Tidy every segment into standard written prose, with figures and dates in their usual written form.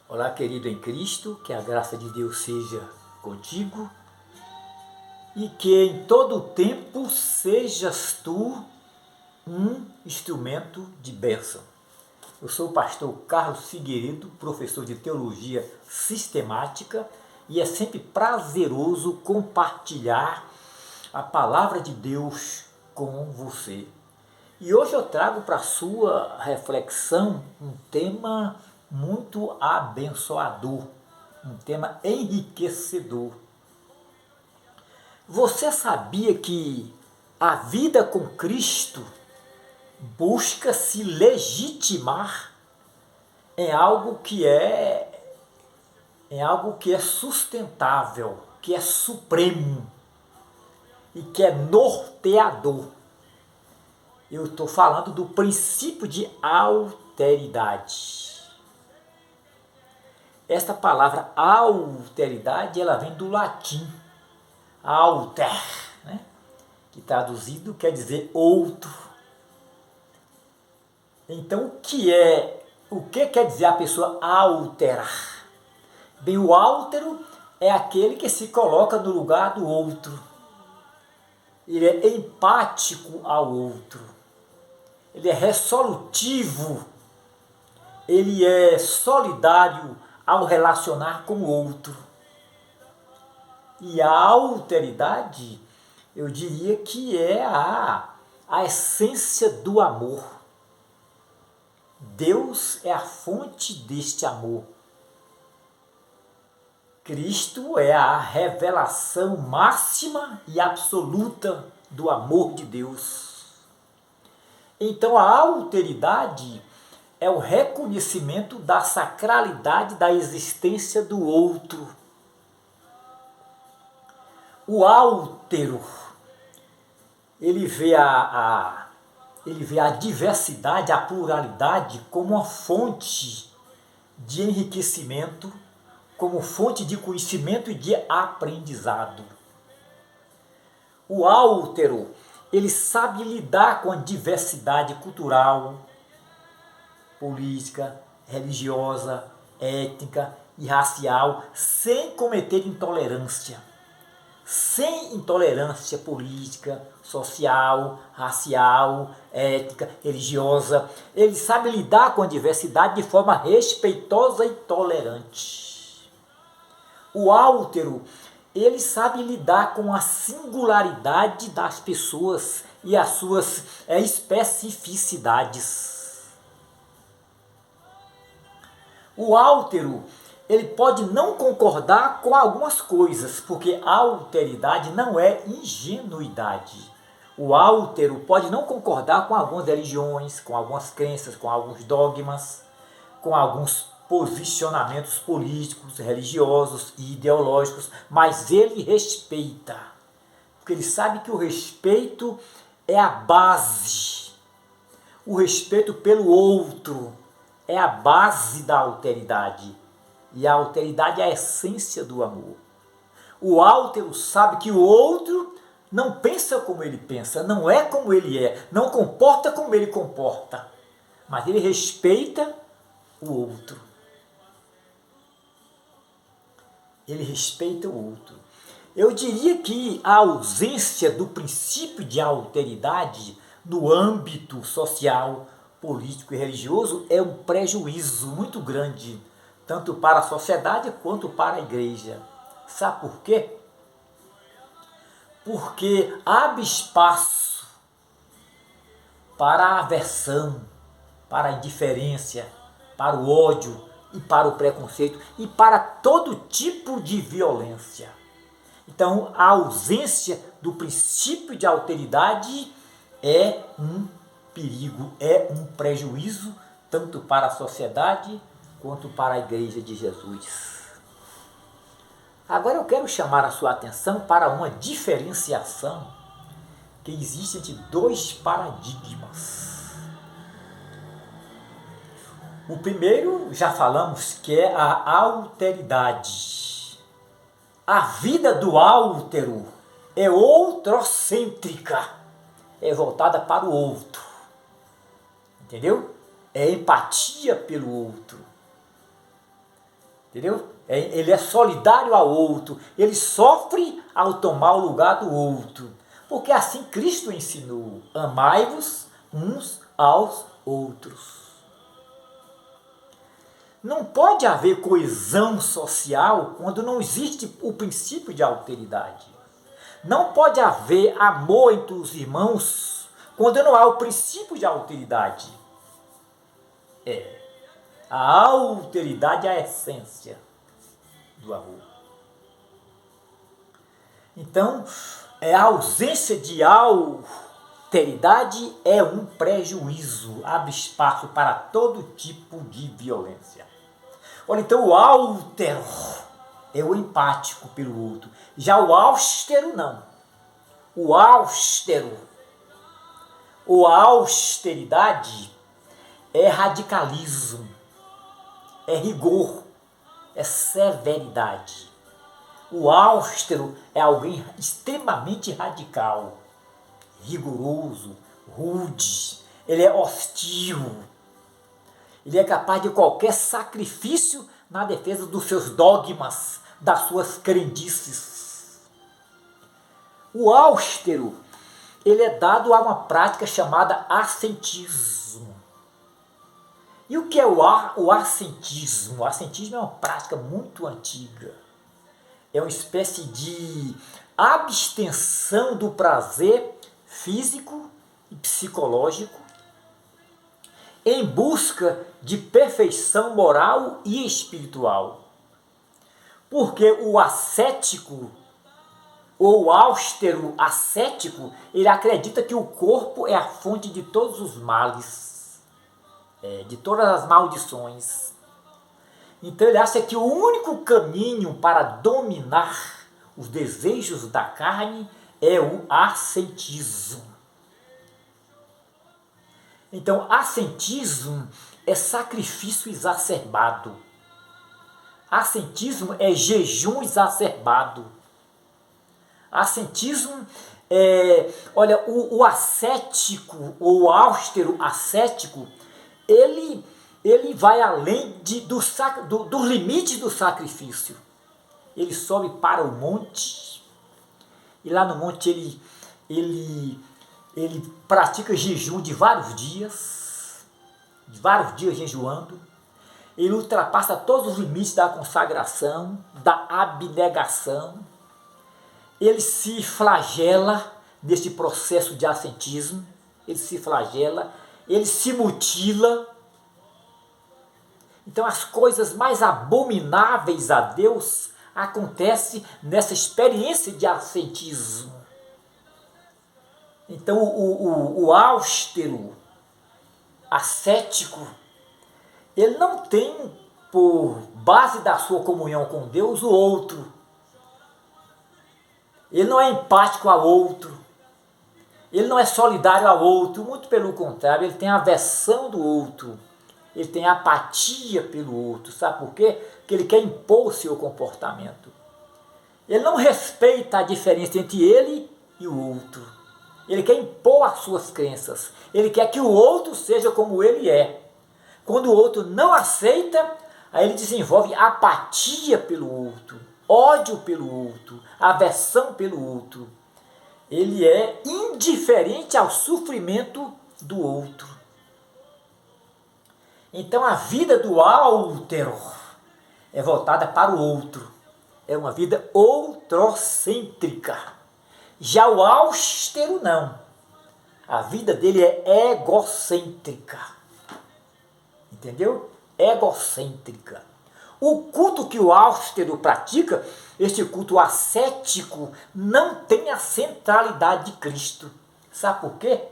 Olá, querido em Cristo, que a graça de Deus seja contigo e que em todo o tempo sejas tu um instrumento de bênção. Eu sou o pastor Carlos Figueiredo, professor de Teologia Sistemática, e é sempre prazeroso compartilhar a palavra de Deus com você. E hoje eu trago para a sua reflexão um tema muito abençoador, um tema enriquecedor. Você sabia que a vida com Cristo busca se legitimar em algo que é sustentável, que é supremo e que é norteador? Eu estou falando do princípio de alteridade. Esta palavra alteridade, ela vem do latim alter, né? Que traduzido quer dizer outro. Então, o que quer dizer a pessoa alterar? Bem, o altero é aquele que se coloca no lugar do outro. Ele é empático ao outro. Ele é resolutivo. Ele é solidário ao relacionar com o outro. E a alteridade, eu diria que é a essência do amor. Deus é a fonte deste amor. Cristo é a revelação máxima e absoluta do amor de Deus. Então a alteridade é o reconhecimento da sacralidade da existência do outro. O altero, ele vê a diversidade, a pluralidade como uma fonte de enriquecimento, como fonte de conhecimento e de aprendizado. O altero, ele sabe lidar com a diversidade cultural, política, religiosa, étnica e racial, sem cometer intolerância. Sem intolerância política, social, racial, étnica, religiosa. Ele sabe lidar com a diversidade de forma respeitosa e tolerante. O altero, ele sabe lidar com a singularidade das pessoas e as suas especificidades. O altero, ele pode não concordar com algumas coisas, porque a alteridade não é ingenuidade. O altero pode não concordar com algumas religiões, com algumas crenças, com alguns dogmas, com alguns posicionamentos políticos, religiosos e ideológicos, mas ele respeita, porque ele sabe que o respeito é a base. O respeito pelo outro é a base da alteridade. E a alteridade é a essência do amor. O altero sabe que o outro não pensa como ele pensa, não é como ele é, não comporta como ele comporta. Mas ele respeita o outro. Ele respeita o outro. Eu diria que a ausência do princípio de alteridade no âmbito social, político e religioso é um prejuízo muito grande, tanto para a sociedade quanto para a igreja. Sabe por quê? Porque abre espaço para a aversão, para a indiferença, para o ódio e para o preconceito e para todo tipo de violência. Então, a ausência do princípio de alteridade é um perigo, é um prejuízo tanto para a sociedade quanto para a Igreja de Jesus. Agora eu quero chamar a sua atenção para uma diferenciação que existe entre dois paradigmas. O primeiro, já falamos, que é a alteridade. A vida do altero é outrocêntrica, é voltada para o outro. Entendeu? É empatia pelo outro. Entendeu? Ele é solidário ao outro, ele sofre ao tomar o lugar do outro. Porque assim Cristo ensinou: amai-vos uns aos outros. Não pode haver coesão social quando não existe o princípio de alteridade. Não pode haver amor entre os irmãos quando não há o princípio de alteridade. A alteridade é a essência do amor. Então, a ausência de alteridade é um prejuízo, abre espaço para todo tipo de violência. Olha, então o áltero é o empático pelo outro. Já o austero não. O austero, ou a austeridade, é radicalismo, é rigor, é severidade. O austero é alguém extremamente radical, rigoroso, rude, ele é hostil. Ele é capaz de qualquer sacrifício na defesa dos seus dogmas, das suas crendices. O austero, ele é dado a uma prática chamada ascetismo. E o que é o ascetismo? O ascetismo é uma prática muito antiga. É uma espécie de abstenção do prazer físico e psicológico em busca de perfeição moral e espiritual. Porque o ascético, ou austero ascético, ele acredita que o corpo é a fonte de todos os males, de todas as maldições. Então ele acha que o único caminho para dominar os desejos da carne é o ascetismo. Então, ascetismo é sacrifício exacerbado. Ascetismo é jejum exacerbado. Ascetismo é... Olha, o ascético, ou o austero ascético, ele vai além dos limites do sacrifício. Ele sobe para o monte, e lá no monte ele pratica jejum de vários dias jejuando. Ele ultrapassa todos os limites da consagração, da abnegação. Ele se flagela nesse processo de ascetismo, ele se flagela, ele se mutila. Então as coisas mais abomináveis a Deus acontecem nessa experiência de ascetismo. Então o austero, ascético, ele não tem por base da sua comunhão com Deus o outro. Ele não é empático ao outro. Ele não é solidário ao outro. Muito pelo contrário, ele tem aversão do outro. Ele tem apatia pelo outro. Sabe por quê? Porque ele quer impor o seu comportamento. Ele não respeita a diferença entre ele e o outro. Ele quer impor as suas crenças. Ele quer que o outro seja como ele é. Quando o outro não aceita, aí ele desenvolve apatia pelo outro, ódio pelo outro, aversão pelo outro. Ele é indiferente ao sofrimento do outro. Então a vida do áltero é voltada para o outro. É uma vida outrocêntrica. Já o austero não. A vida dele é egocêntrica. Entendeu? Egocêntrica. O culto que o austero pratica, este culto ascético, não tem a centralidade de Cristo. Sabe por quê?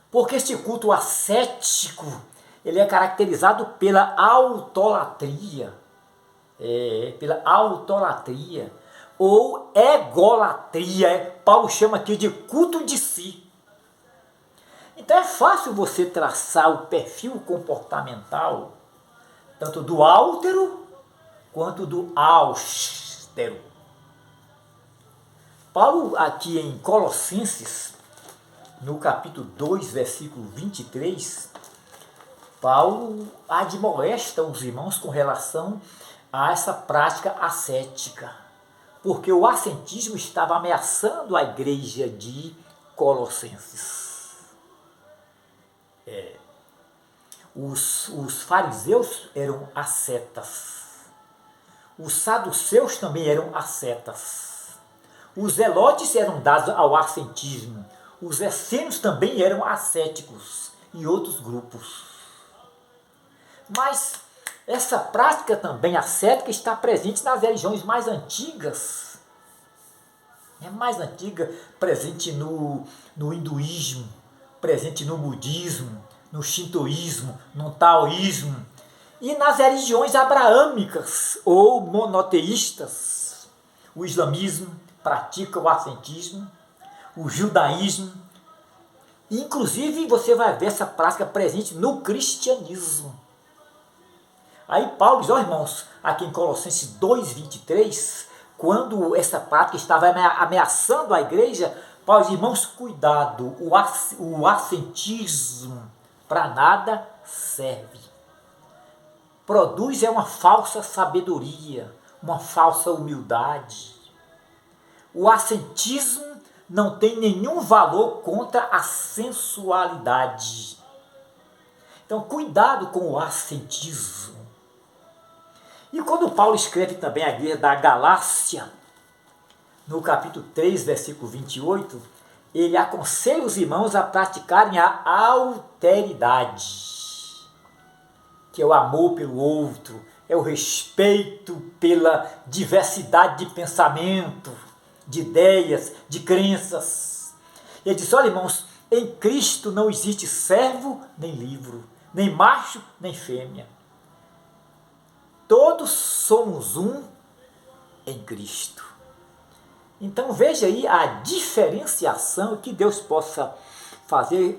Porque este culto ascético, ele é caracterizado pela autolatria. Pela autolatria. Ou egolatria. Paulo chama aqui de culto de si. Então é fácil você traçar o perfil comportamental tanto do áltero quanto do austero. Paulo aqui em Colossenses, no capítulo 2, versículo 23, Paulo admoesta os irmãos com relação a essa prática ascética, porque o ascetismo estava ameaçando a igreja de Colossenses. Os fariseus eram ascetas, os saduceus também eram ascetas, os zelotes eram dados ao ascetismo, os essênios também eram ascéticos e outros grupos. Mas essa prática também ascética está presente nas religiões mais antigas. Presente no hinduísmo, presente no budismo, no shintoísmo, no taoísmo e nas religiões abraâmicas ou monoteístas. O islamismo pratica o ascetismo, o judaísmo, inclusive você vai ver essa prática presente no cristianismo. Aí Paulo diz, irmãos, aqui em Colossenses 2:23, quando essa prática estava ameaçando a igreja, Paulo diz, irmãos, cuidado, o ascetismo para nada serve. Produz uma falsa sabedoria, uma falsa humildade. O ascetismo não tem nenhum valor contra a sensualidade. Então, cuidado com o ascetismo. E quando Paulo escreve também à igreja da Galácia, no capítulo 3, versículo 28, ele aconselha os irmãos a praticarem a alteridade, que é o amor pelo outro, é o respeito pela diversidade de pensamento, de ideias, de crenças. Ele diz, olha irmãos, em Cristo não existe servo nem livre, nem macho nem fêmea. Todos somos um em Cristo. Então veja aí a diferenciação, que Deus possa fazer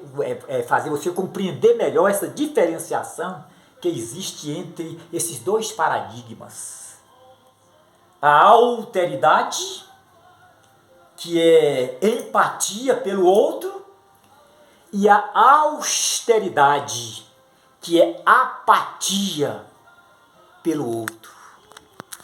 você compreender melhor essa diferenciação que existe entre esses dois paradigmas. A alteridade, que é empatia pelo outro, e a austeridade, que é apatia pelo outro.